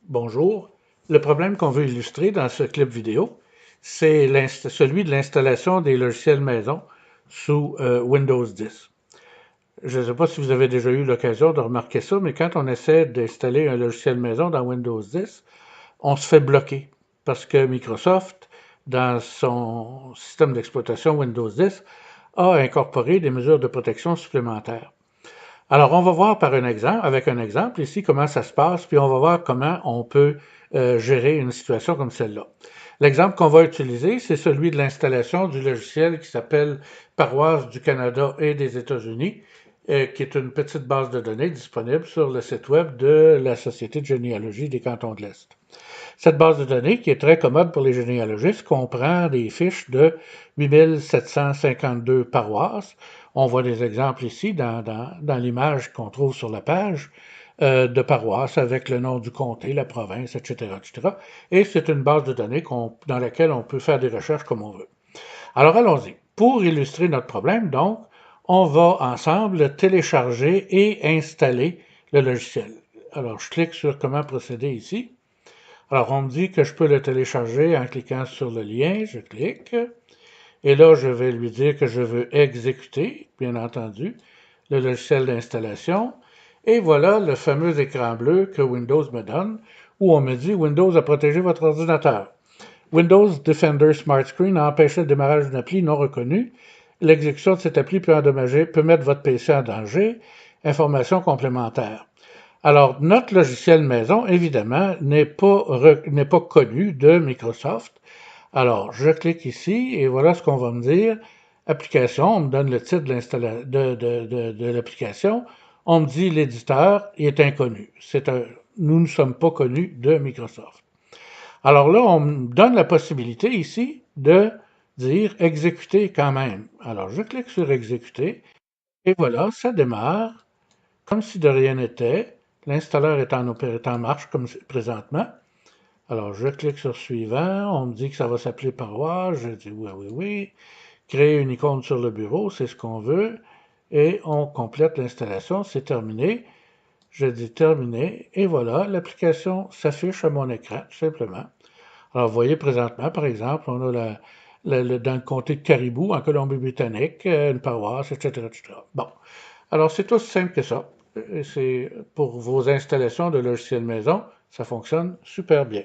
Bonjour. Le problème qu'on veut illustrer dans ce clip vidéo, c'est celui de l'installation des logiciels maison sous Windows 10. Je ne sais pas si vous avez déjà eu l'occasion de remarquer ça, mais quand on essaie d'installer un logiciel maison dans Windows 10, on se fait bloquer parce que Microsoft, dans son système d'exploitation Windows 10, a incorporé des mesures de protection supplémentaires. Alors, on va voir avec un exemple ici comment ça se passe, puis on va voir comment on peut gérer une situation comme celle-là. L'exemple qu'on va utiliser, c'est celui de l'installation du logiciel qui s'appelle Paroisse du Canada et des États-Unis, qui est une petite base de données disponible sur le site web de la Société de généalogie des cantons de l'Est. Cette base de données, qui est très commode pour les généalogistes, comprend des fiches de 8752 paroisses. On voit des exemples ici dans l'image qu'on trouve sur la page de paroisses avec le nom du comté, la province, etc., etc. Et c'est une base de données dans laquelle on peut faire des recherches comme on veut. Alors allons-y. Pour illustrer notre problème, donc, on va ensemble télécharger et installer le logiciel. Alors, je clique sur comment procéder ici. Alors, on me dit que je peux le télécharger en cliquant sur le lien. Je clique. Et là, je vais lui dire que je veux exécuter, bien entendu, le logiciel d'installation. Et voilà le fameux écran bleu que Windows me donne, où on me dit Windows a protégé votre ordinateur. Windows Defender Smart Screen a empêché le démarrage d'une appli non reconnue. L'exécution de cette appli peut mettre votre PC en danger. Informations complémentaires. Alors, notre logiciel maison, évidemment, n'est pas connu de Microsoft. Alors, je clique ici et voilà ce qu'on va me dire. Application, on me donne le titre de l'application. On me dit l'éditeur est inconnu. Nous ne sommes pas connus de Microsoft. Alors là, on me donne la possibilité ici de dire exécuter quand même. Alors, je clique sur exécuter et voilà, ça démarre comme si de rien n'était. L'installeur est en marche comme présentement. Alors, je clique sur suivant. On me dit que ça va s'appeler paroisse. Je dis oui, oui, oui. Créer une icône sur le bureau, c'est ce qu'on veut. Et on complète l'installation. C'est terminé. Je dis terminé. Et voilà, l'application s'affiche à mon écran, tout simplement. Alors, vous voyez présentement, par exemple, on a dans le comté de Caribou, en Colombie-Britannique, une paroisse, etc., etc. Bon. Alors, c'est aussi simple que ça. C'est pour vos installations de logiciels maison, ça fonctionne super bien.